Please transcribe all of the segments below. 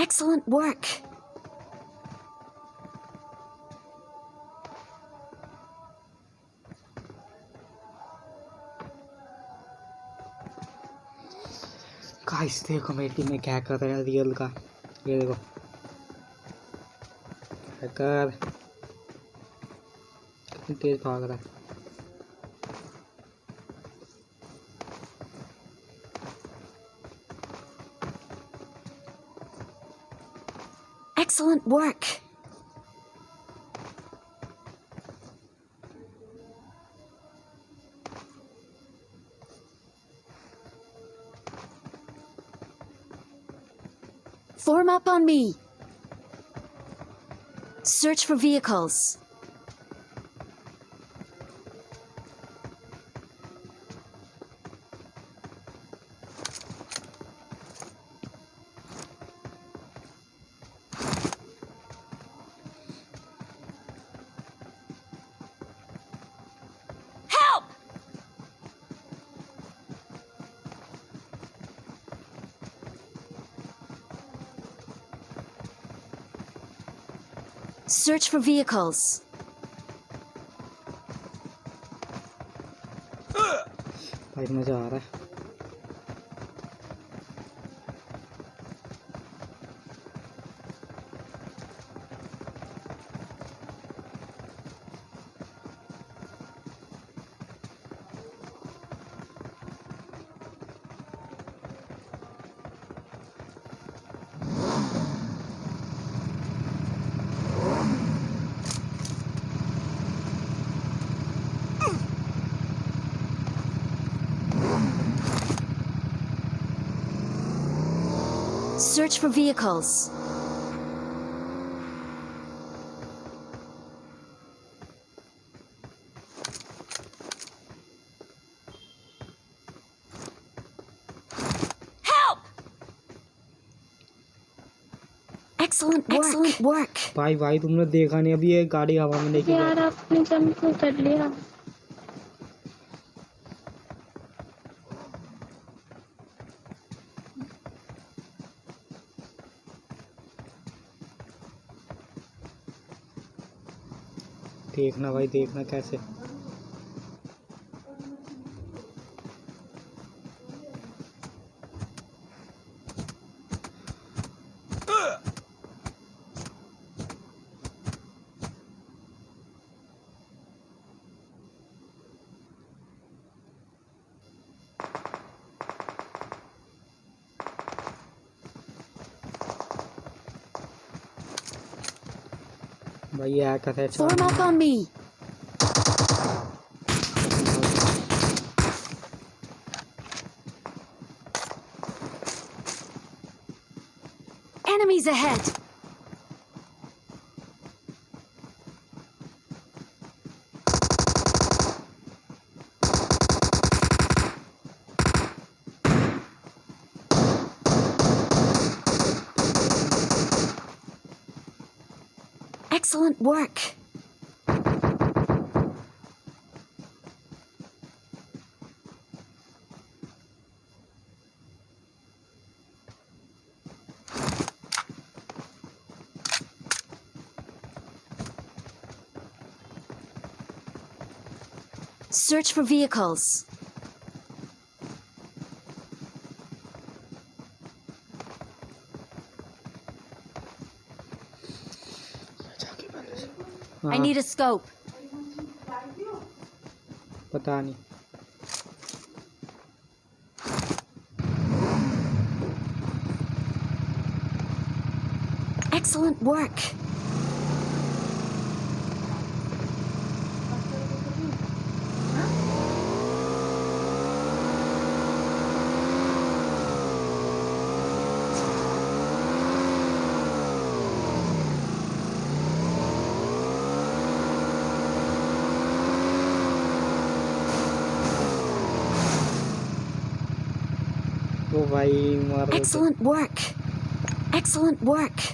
Excellent work. Guys देखो मेरी team में क्या कर रहा है रियल का। ये देखो हैकर कितनी तेज भाग रहा है। Excellent work. Form up on me. Search for vehicles. Help! Search for vehicles. भाई मजा आ रहा है। Search for vehicles. Help! Excellent work. Excellent work. भाई तुमने देखा नहीं अभी ये गाड़ी हवा में लेके यार गया। आपने जंप क्यों कर लिया? देखना भाई देखना कैसे। भाई ये हैकर है। Form up on me. Enemies ahead. Excellent work. Search for vehicles. I need a scope. पता नहीं। Excellent work. ओ भाई मार रहे थे। Excellent work. Excellent work.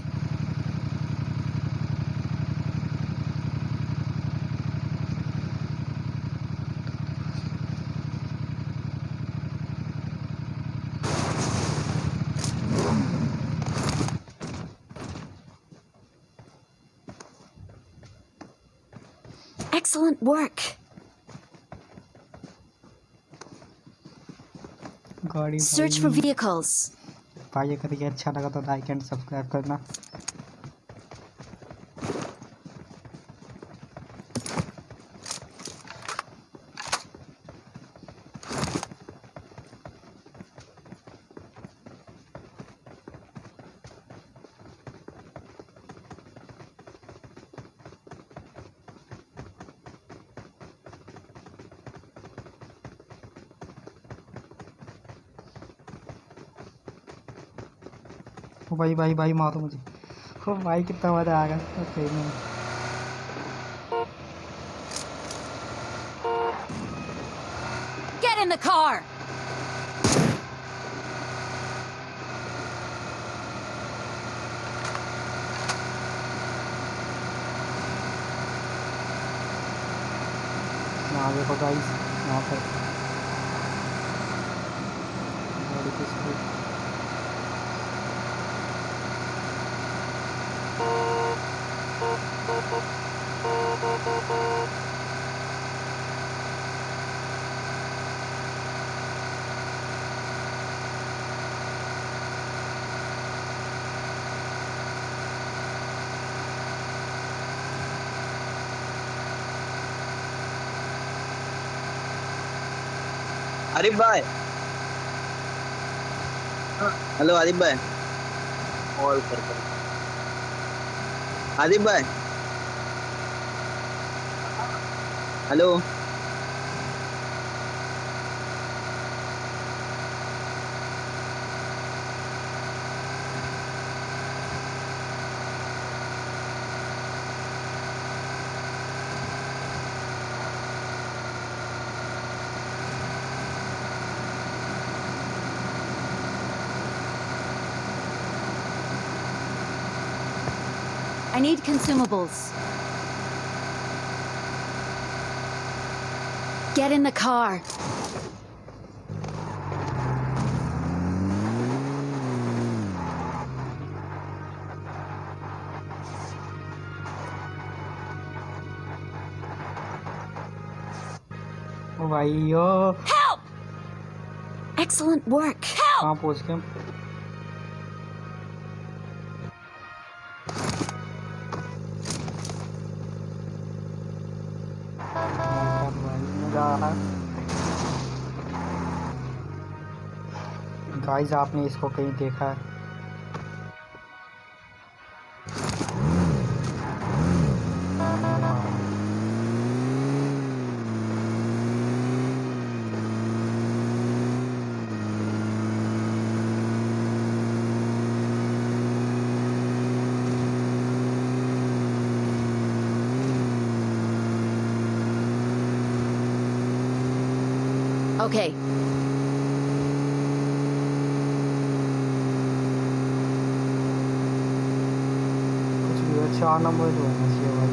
Excellent work. गाड़ी Search for भाई vehicles. भाई अगर ये अच्छा लगा तो लाइक एंड सब्सक्राइब करना। ओ भाई भाई भाई मारो मुझे। ओ भाई कितना मजा आ गया ट्रेन में। Get in the car. यहाँ देखो गाइस, यहाँ पर गाड़ी की स्पीड। आरिफ भाई, हेलो आरिफ भाई, कॉल कर आरिफ भाई, hello. I need consumables. Get in the car. ओ भाई ओ Help! Excellent work. Help! कहाँ पहुँच गए हम? गाइस आपने इसको कहीं देखा है? Okay. कुछ भी अच्छा 4 नंबर जो होना चाहिए भाई।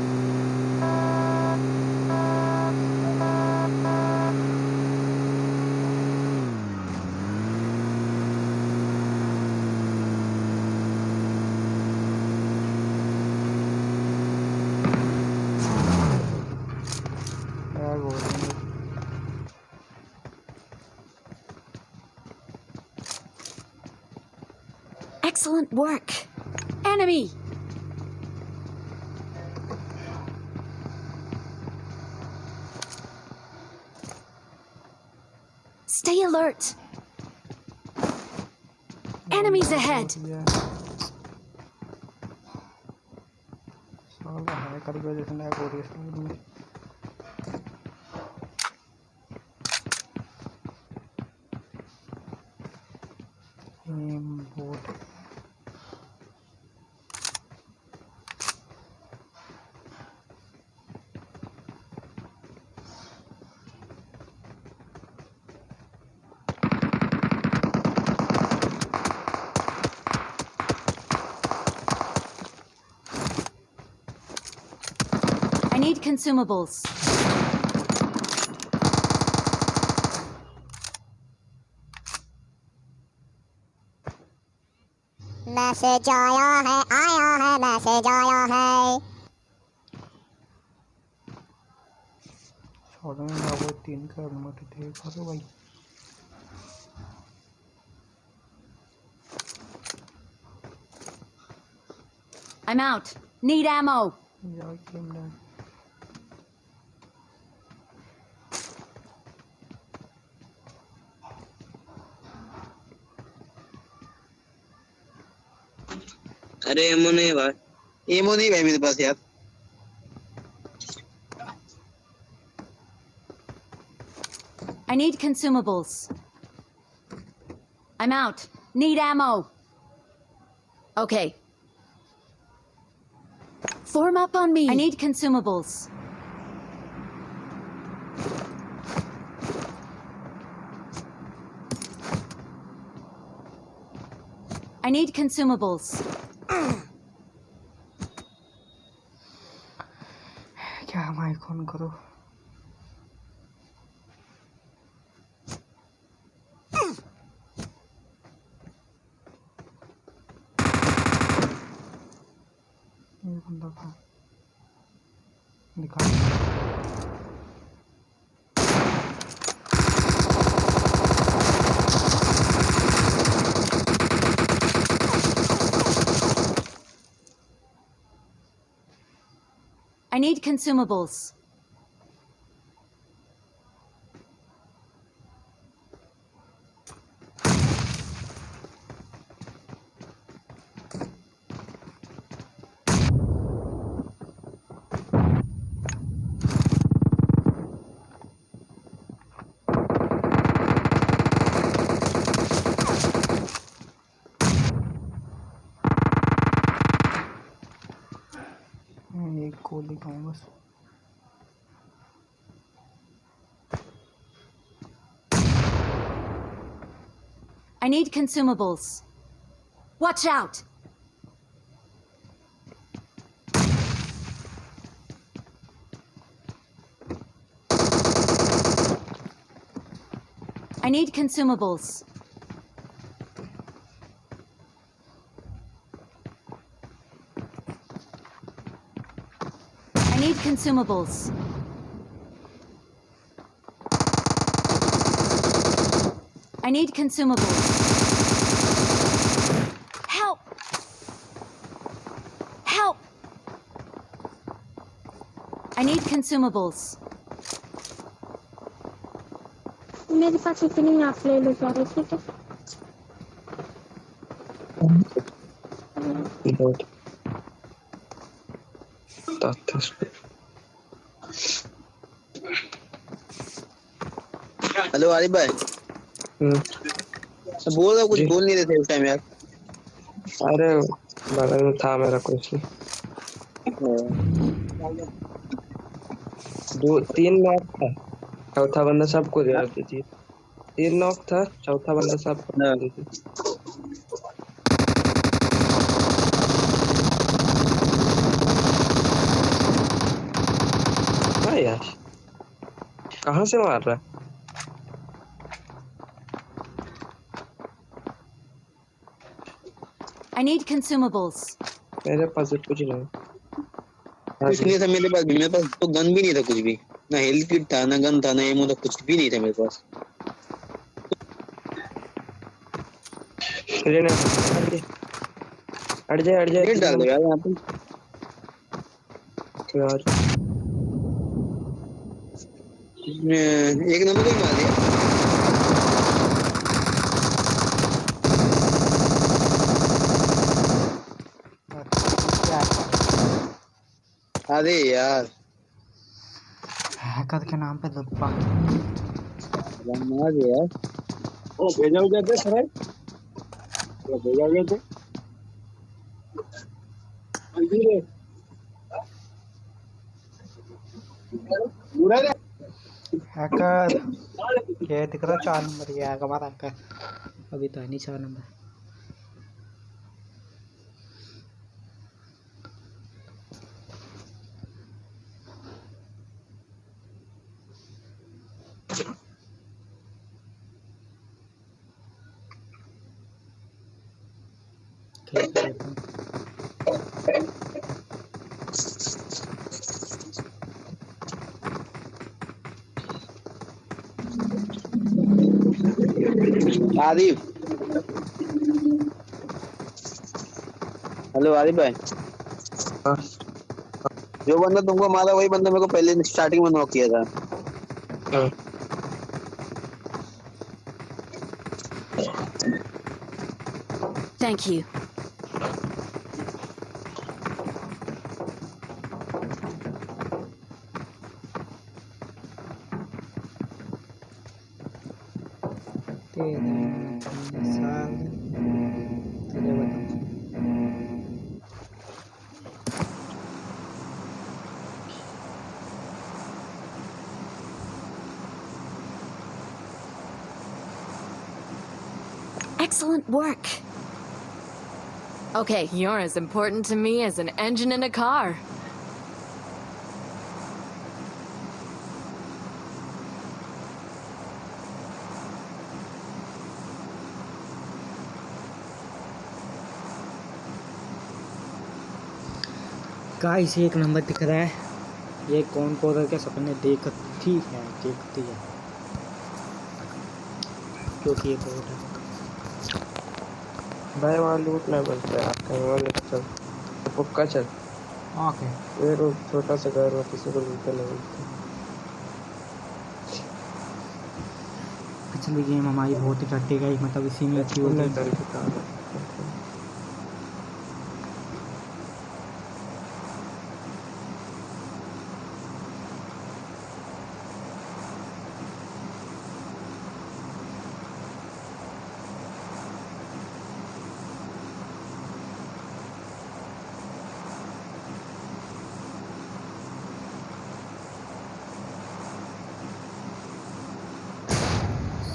बोल रहे हैं। Excellent work. Enemy! Stay alert. Enemies ahead. साला हैकर की वजह से लैग हो रही है स्पीड में। Boat I need consumables. Message आया है मैसेज आया है। थोड़ा ना वो 3 का मत थे करो भाई I'm out. Need ammo. यार गेम ना अरे एमो नहीं भाई, एमो नहीं भाई मेरे पास यार। I need consumables. I'm out. Need ammo. Okay. Form up on me. I need consumables. I need consumables. क्या माइक ऑन करो ये बंदा था दिखा I need consumables. एक गोली खाऊं बस I need consumables. Watch out! I need consumables. I need consumables. I need consumables. Help! Help! I need consumables. मेरे पास इतनी आप ले लो सारे ठीक है हेलो आरिफ भाई, बोल रहा कुछ बोल नहीं रहे थे उस टाइम यार। अरे बगल में था मेरा कुछ दो तीन नॉक था चौथा बंदा सबको दे रही थी 3 नॉक था चौथा बंदा सबको दे रही थी हाँ यार कहाँ से मार रहा है I need consumables. मेरे पास तो कुछ नहीं कुछ नहीं था मेरे पास तो गन भी नहीं था, कुछ भी ना हेल्थ किट था, ना गन था, ना एमो था, कुछ भी नहीं था मेरे पास। हट जाए नेट डाल दो यार यहाँ पे यार एक नंबर को ही मार दिया। अरे यार हैकर के नाम पे दब्बा मार दिया। ओ भेजा हो जाते सर, भेजा हो जाते हैकर ये दिख रहा 4 नंबर ये आएगा हमारा हैकर अभी तो है नहीं 4 नंबर आदिफ, हेलो आदिफ भाई, हाँ जो बंदा तुमको मारा वही बंदा मेरे को पहले स्टार्टिंग में नॉक किया था। हाँ। Thank you. तेरे साल चले बताओ। Excellent work. Okay, you're as important to me as an engine in a car. Guys एक नंबर दिख रहा है। ये कौन कोदर के सपने देखती है क्योंकि ये बहुत है। भाई वहाँ लूटना पड़ता है, कहीं और लेके चल। पक्का चल। ओके ये रोड छोटा सा घर में किसी को लूटने नहीं मिलता। पिछली गेम हमारी बहुत ही घटी गई, मतलब इसी में अच्छी तुमने होती चल के कहा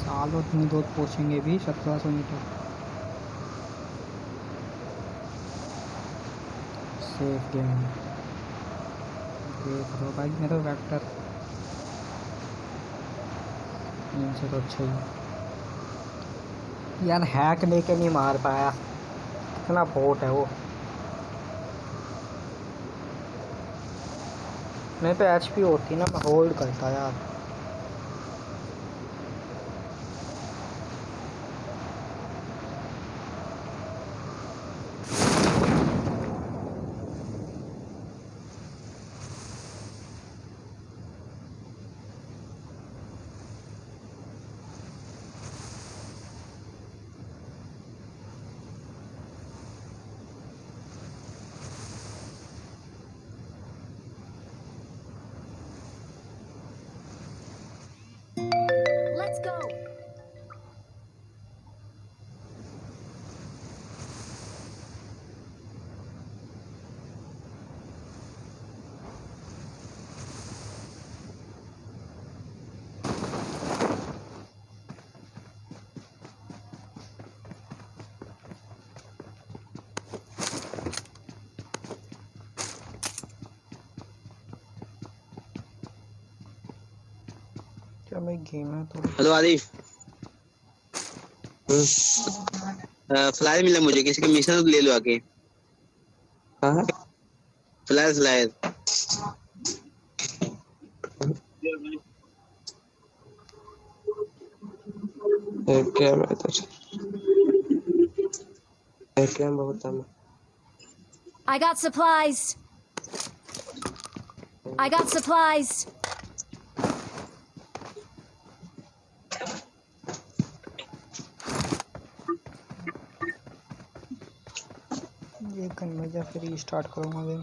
सालों इतनी दूर पहुँचेंगे भी 1700 मीटर। सेफ गेम देख लो भाई, मेरा वेक्टर इनसे तो अच्छा ही यार। हैक लेके नहीं मार पाया, इतना बोट है वो। नहीं तो एचपी होती ना, मैं होल्ड करता यार। Let's go. क्या भाई गेम है तो। हेलो आदिफ, फ्लायर मिला मुझे, किसी का मिशन ले लो आके। कहाँ? फ्लायर। एक क्या मैं तो एक क्या बहुत है। I got supplies. I got supplies. ये गन में जा फिर स्टार्ट करूँगा गेम।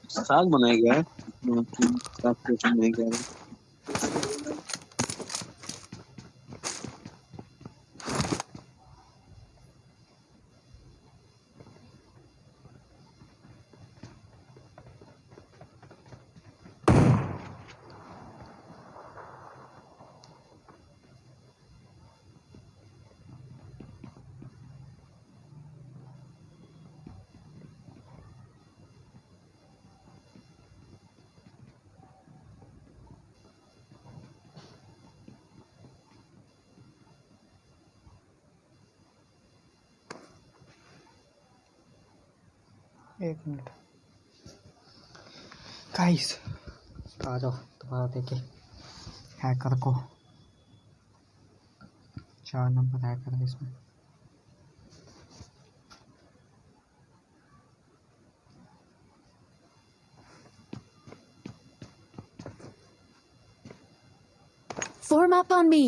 साग बनाया गया है, साग बनाया गया है। एक मिनट गाइस, तो आ जाओ दोबारा देखे हैकर को। 4 नंबर हैकर है इसमें। Form up on me.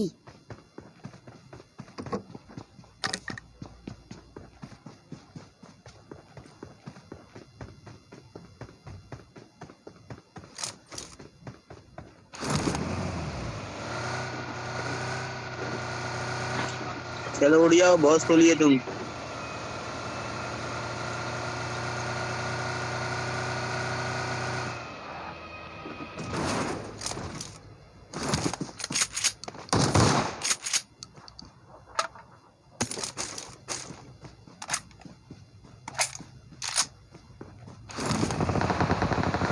चलो उड़ जाओ, बहुत सो लिए तुम।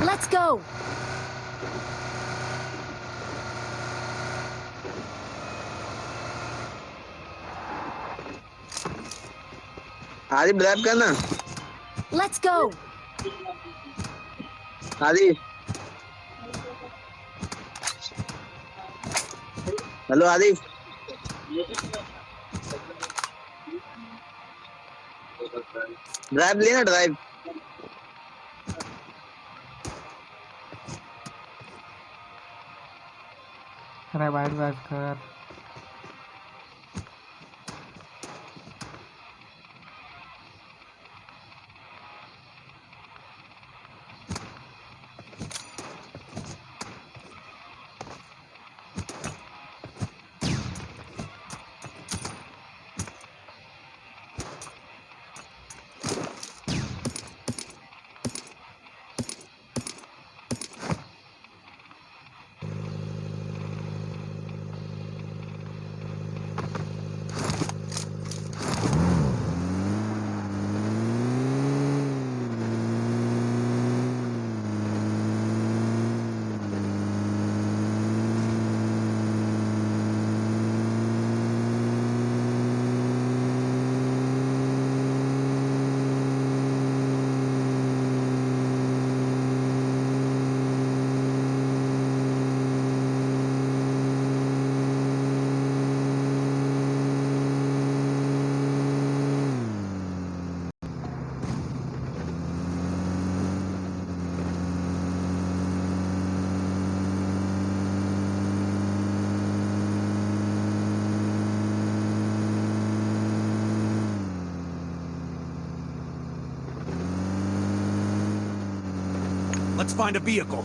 Let's go. आदिफ ड्राइव करना। Let's go. आदिफ, हेलो आदिफ। ड्राइव लेना, ड्राइव। रिवाइव कर। Let's find a vehicle.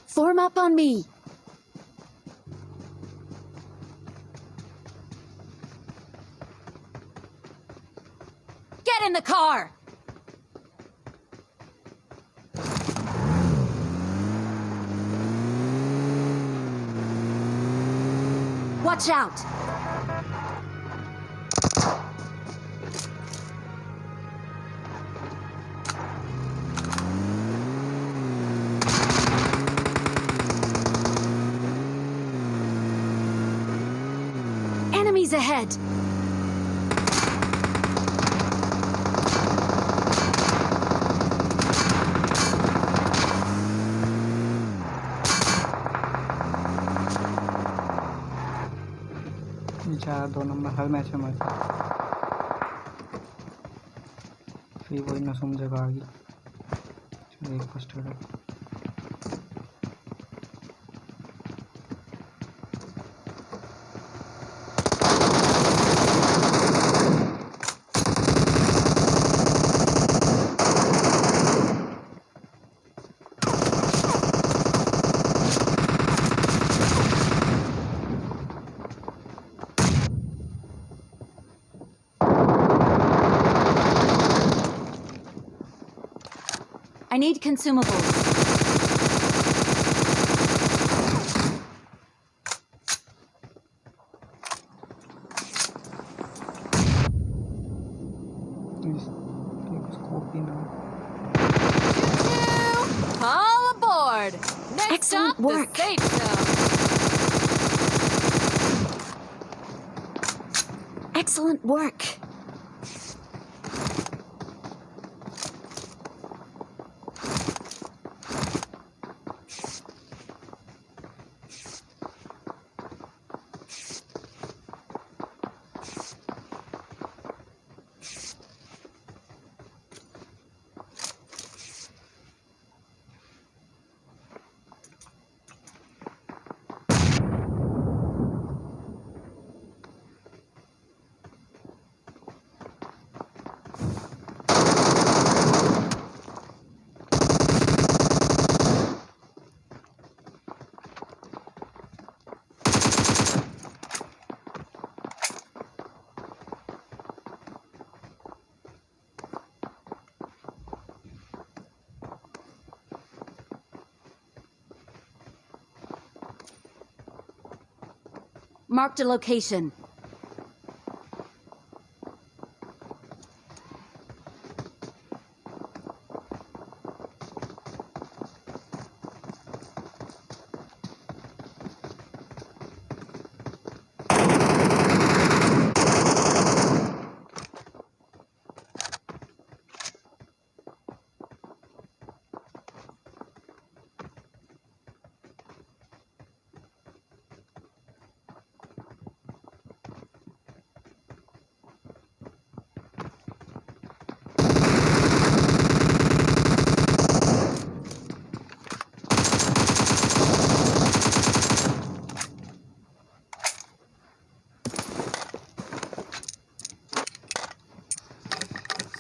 Form up on me. Get in the car. Watch out. Enemies ahead. बेचारा 2 नंबर हर मैच में मरता, फिर वही ना समझेगा आगे। चलो एक first aid. I need consumables. Excellent Stop work. the safe zone. Excellent work. Marked a location.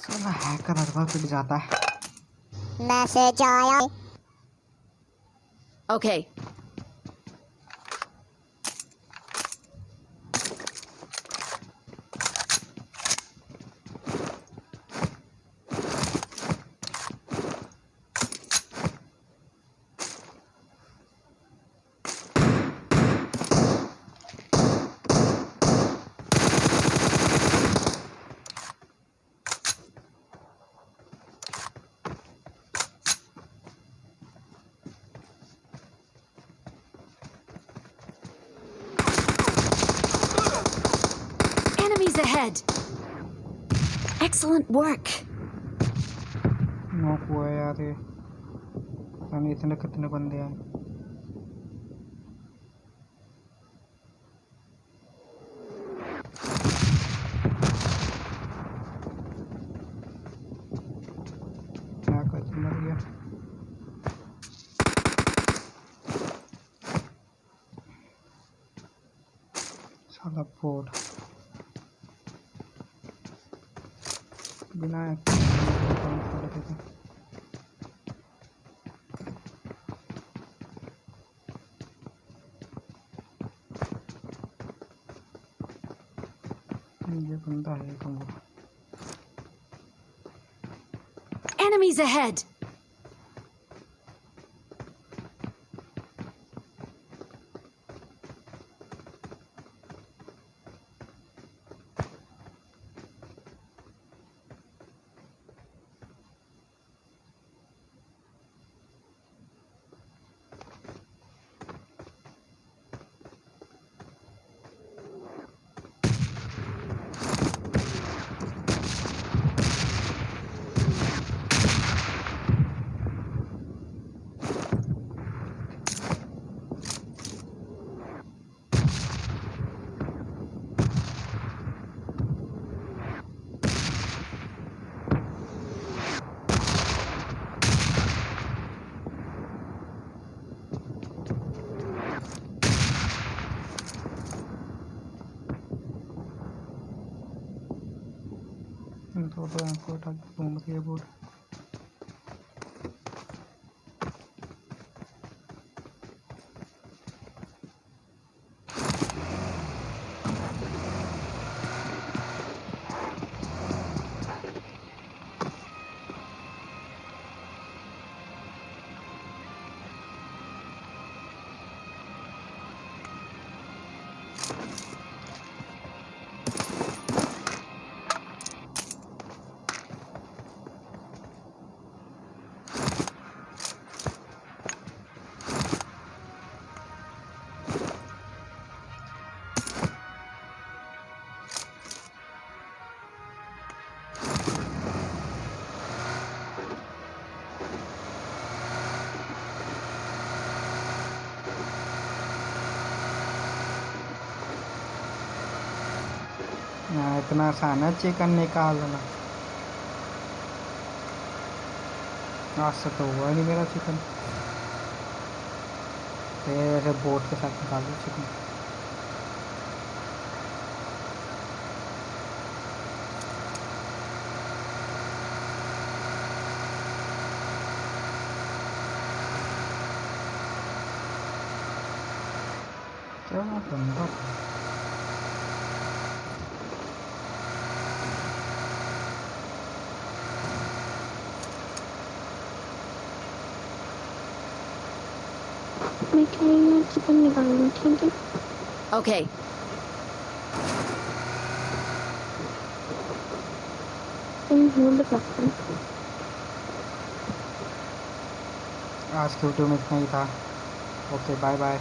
साला हैकर हर बार पिट जाता है। मैसेज आया। Okay. Enemies ahead. Excellent work. Knock हुआ है यार ये। पता नहीं इतने कितने बंदे हैं। क्या कर मर गया। साला बोर्ड बिना ये बंदा है कौन? Enemies ahead. दो आंखों उठा के घूम रही है बोर्ड। इतना आसान है चिकन निकालना। आज से तो हुआ नहीं मेरा चिकन। तेरे बोट के साथ निकाल दो चिकन। क्या बंदा मैं कह रही हूँ चिकन निकालना, ठीक है? Okay. तुम होल्ड करते हो। आज की वीडियो में इतना ही था। Okay bye bye.